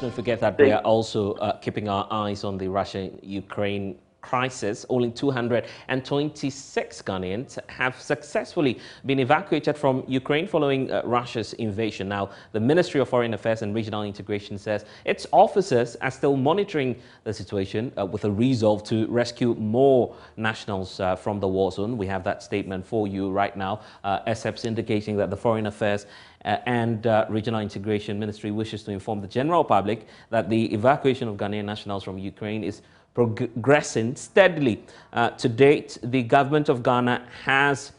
Don't forget that we are also keeping our eyes on the Russia-Ukraine crisis. Only 226 Ghanaians have successfully been evacuated from Ukraine following Russia's invasion. Now, the Ministry of Foreign Affairs and Regional Integration says its officers are still monitoring the situation with a resolve to rescue more nationals from the war zone. We have that statement for you right now. SF's indicating that the Foreign Affairs and Regional Integration Ministry wishes to inform the general public that the evacuation of Ghanaian nationals from Ukraine is progressing steadily. To date, the government of Ghana has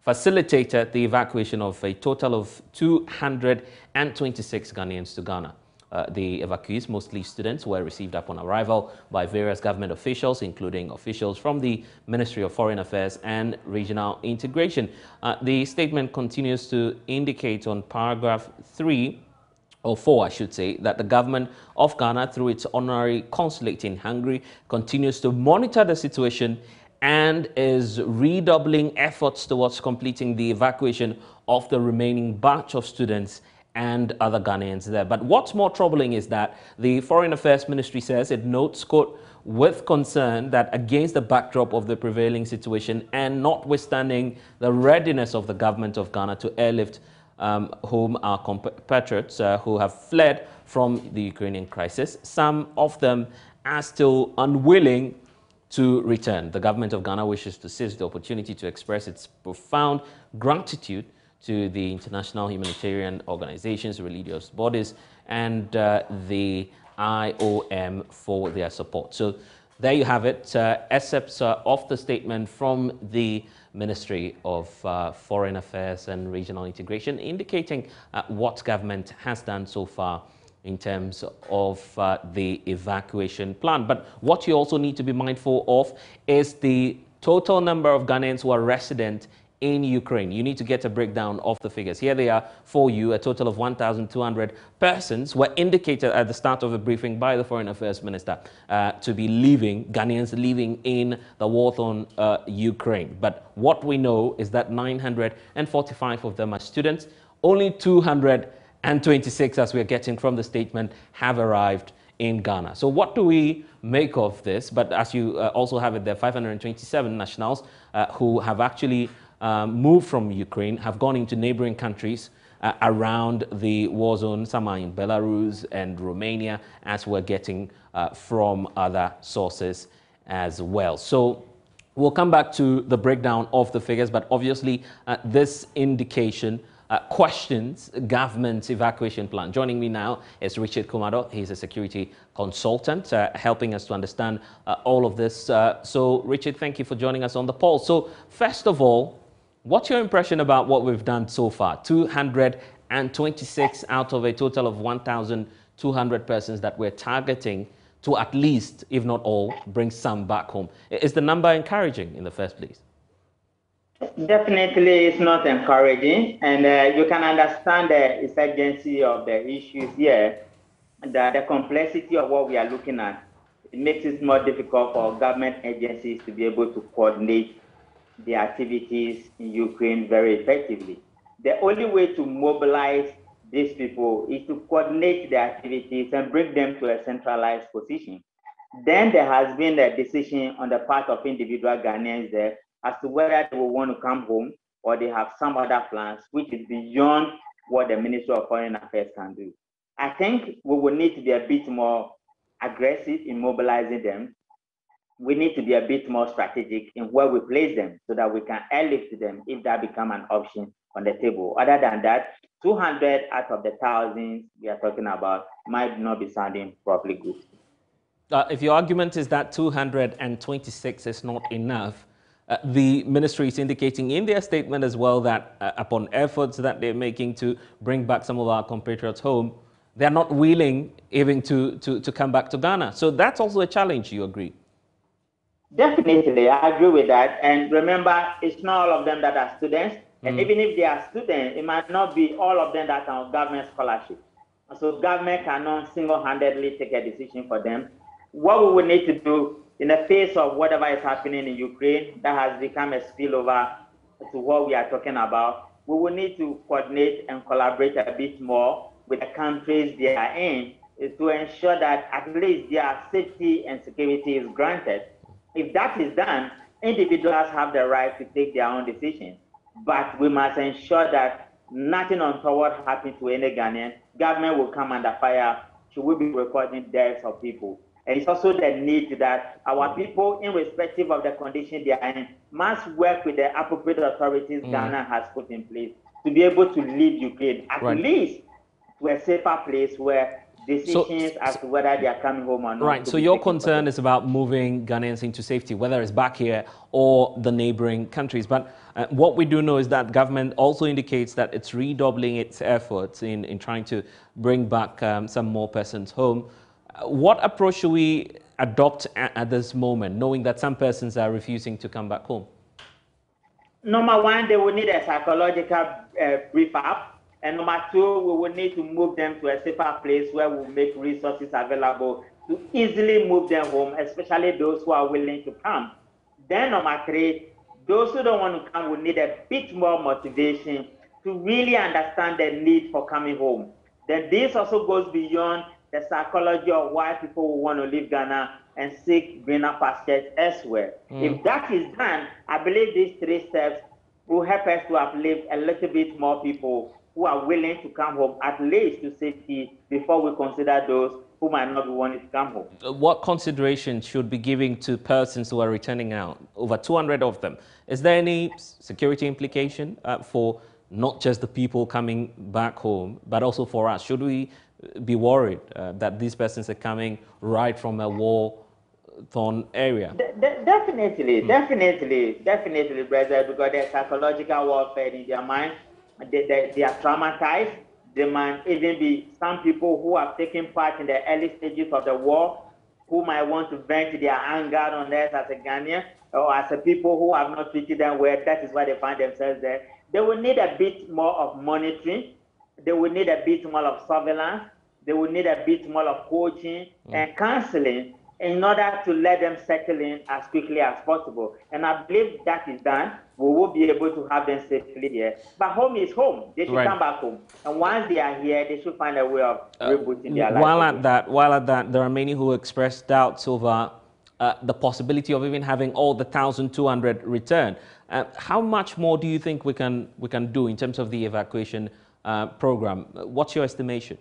facilitated the evacuation of a total of 226 Ghanaians to Ghana. The evacuees, mostly students, were received upon arrival by various government officials, including officials from the Ministry of Foreign Affairs and Regional Integration. The statement continues to indicate on paragraph 3 or 4, I should say, that the government of Ghana, through its honorary consulate in Hungary, continues to monitor the situation and is redoubling efforts towards completing the evacuation of the remaining batch of students and other Ghanaians there. But what's more troubling is that the Foreign Affairs Ministry says it notes, quote, with concern that against the backdrop of the prevailing situation and notwithstanding the readiness of the government of Ghana to airlift home our compatriots who have fled from the Ukrainian crisis, some of them are still unwilling to return. The government of Ghana wishes to seize the opportunity to express its profound gratitude to the international humanitarian organizations, religious bodies, and the IOM for their support. So there you have it, excerpts of the statement from the Ministry of Foreign Affairs and Regional Integration, indicating what government has done so far in terms of the evacuation plan. But what you also need to be mindful of is the total number of Ghanaians who are resident in Ukraine. You need to get a breakdown of the figures. Here they are for you. A total of 1,200 persons were indicated at the start of the briefing by the Foreign Affairs Minister to be leaving, Ghanaians living in the war-torn Ukraine. But what we know is that 945 of them are students. Only 226, as we're getting from the statement, have arrived in Ghana. So what do we make of this? But as you also have it there, 527 nationals who have actually moved from Ukraine, have gone into neighboring countries around the war zone. Some are in Belarus and Romania, as we're getting from other sources as well. So we'll come back to the breakdown of the figures, but obviously this indication questions government's evacuation plan. Joining me now is Richard Kumado. He's a security consultant, helping us to understand all of this. So Richard, thank you for joining us on the poll. So first of all, what's your impression about what we've done so far? 226 out of a total of 1,200 persons that we're targeting to at least, if not all, bring some back home. Is the number encouraging in the first place? Definitely, it's not encouraging, and you can understand the urgency of the issues here, that the complexity of what we are looking at, it makes it more difficult for government agencies to be able to coordinate the activities in Ukraine very effectively. The only way to mobilize these people is to coordinate the activities and bring them to a centralized position. Then there has been a decision on the part of individual Ghanaians there as to whether they will want to come home or they have some other plans, which is beyond what the Ministry of Foreign Affairs can do. I think we will need to be a bit more aggressive in mobilizing them. We need to be a bit more strategic in where we place them so that we can airlift them if that becomes an option on the table. Other than that, 200 out of the thousands we are talking about might not be sounding properly good. If your argument is that 226 is not enough, the ministry is indicating in their statement as well that upon efforts that they're making to bring back some of our compatriots home, they're not willing even to come back to Ghana. So that's also a challenge, you agree? Definitely, I agree with that. And remember, it's not all of them that are students. And even if they are students, it might not be all of them that are on government scholarship. So government cannot single-handedly take a decision for them. What we will need to do in the face of whatever is happening in Ukraine that has become a spillover to what we are talking about, we will need to coordinate and collaborate a bit more with the countries they are in to ensure that at least their safety and security is granted. If that is done, individuals have the right to take their own decisions. But we must ensure that nothing untoward happens to any Ghanaian. Government will come under fire should we be recording deaths of people. And it's also the need that our people, irrespective of the condition they are in, must work with the appropriate authorities Ghana has put in place to be able to leave Ukraine, at least to a safer place where decisions as to whether they are coming home or not. Right, so your concern is about moving Ghanaians into safety, whether it's back here or the neighboring countries. But what we do know is that government also indicates that it's redoubling its efforts in trying to bring back some more persons home. What approach should we adopt at this moment, knowing that some persons are refusing to come back home? Number one, they will need a psychological brief up. And number two, we will need to move them to a safer place where we'll make resources available to easily move them home, especially those who are willing to come. Then number three, those who don't want to come will need a bit more motivation to really understand the need for coming home. Then this also goes beyond the psychology of why people will want to leave Ghana and seek greener pastures elsewhere. If that is done, I believe these three steps will help us to uplift a little bit more people who are willing to come home, at least to safety, before we consider those who might not be wanting to come home. What consideration should be given to persons who are returning out? Over 200 of them. Is there any security implication for not just the people coming back home, but also for us? Should we be worried that these persons are coming right from a war-torn area? Definitely, brother, because there's psychological warfare in their mind. They are traumatized. There might even be some people who have taken part in the early stages of the war who might want to vent their anger on us as a Ghanaian or as a people who have not treated them well. That is why they find themselves there. They will need a bit more of monitoring. They will need a bit more of surveillance. They will need a bit more of coaching and counseling in order to let them settle in as quickly as possible. And I believe that is done. We will be able to have them safely here. But home is home. They should come back home. And once they are here, they should find a way of rebooting their life. While at that, there are many who express doubts over the possibility of even having all the 1,200 return. How much more do you think we can do in terms of the evacuation program? What's your estimation?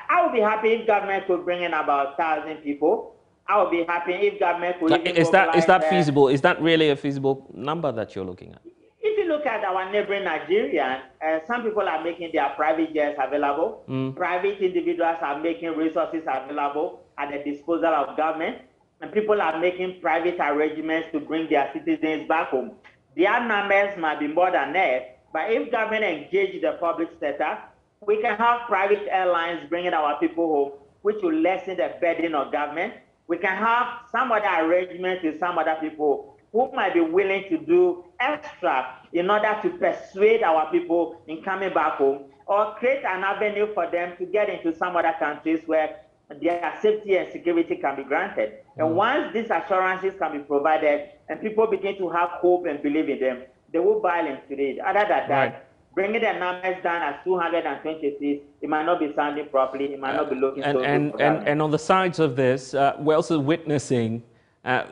I would be happy if government could bring in about 1,000 people. I would be happy if government could even is that feasible? Is that really a feasible number that you're looking at? If you look at our neighboring Nigeria, some people are making their private jets available. Private individuals are making resources available at the disposal of government. And people are making private arrangements to bring their citizens back home. Their numbers might be more than that, but if government engages the public sector, we can have private airlines bringing our people home, which will lessen the burden of government. We can have some other arrangements with some other people who might be willing to do extra in order to persuade our people in coming back home, or create an avenue for them to get into some other countries where their safety and security can be granted. And once these assurances can be provided and people begin to have hope and believe in them, they will buy into it. Other than that, bringing the numbers down as 226, it might not be sounding properly, it might not be looking so good. And on the sides of this, we're also witnessing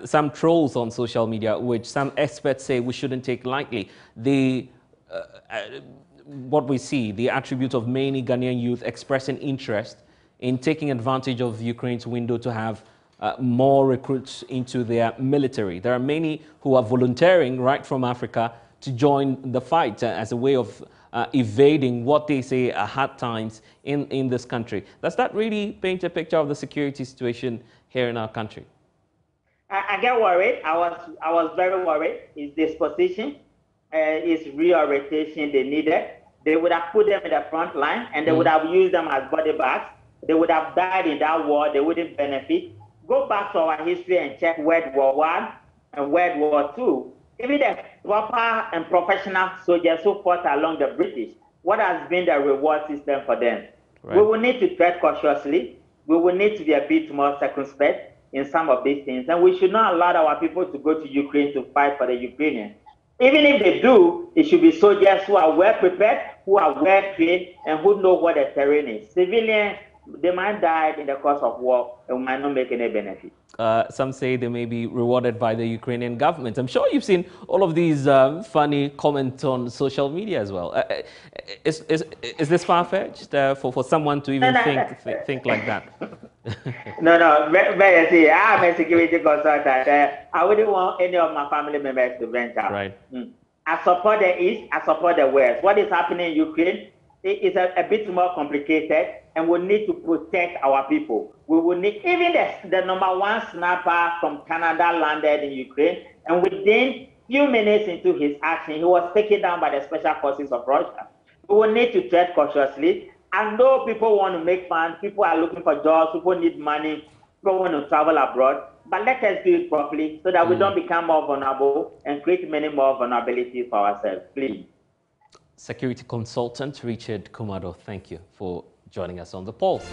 some trolls on social media, which some experts say we shouldn't take lightly. What we see, the attribute of many Ghanaian youth expressing interest in taking advantage of Ukraine's window to have more recruits into their military. There are many who are volunteering right from Africa to join the fight as a way of evading what they say are hard times in this country. Does that really paint a picture of the security situation here in our country? I get worried. I was very worried. It's disposition, it's reorientation they needed. They would have put them in the front line and they would have used them as body bags. They would have died in that war. They wouldn't benefit. Go back to our history and check World War I and World War II. Even the proper and professional soldiers who fought along the British, what has been the reward system for them? Right. We will need to tread cautiously. We will need to be a bit more circumspect in some of these things. And we should not allow our people to go to Ukraine to fight for the Ukrainians. Even if they do, it should be soldiers who are well prepared, who are well trained, and who know what the terrain is. Civilians They might die in the course of war and might not make any benefit. Some say they may be rewarded by the Ukrainian government. I'm sure you've seen all of these funny comments on social media as well. Is this far-fetched for someone to even think like that? No, but see, I'm a security consultant. I wouldn't want any of my family members to venture. Right. I support the East, I support the West. What is happening in Ukraine is a bit more complicated, and we need to protect our people. We will need, even the number one sniper from Canada landed in Ukraine, and within few minutes into his action, he was taken down by the special forces of Russia. We will need to tread cautiously. I know people want to make fun, people are looking for jobs, people need money, people want to travel abroad, but let us do it properly so that we don't become more vulnerable and create many more vulnerabilities for ourselves, please. Security consultant Richard Kumado, thank you for joining us on The Pulse.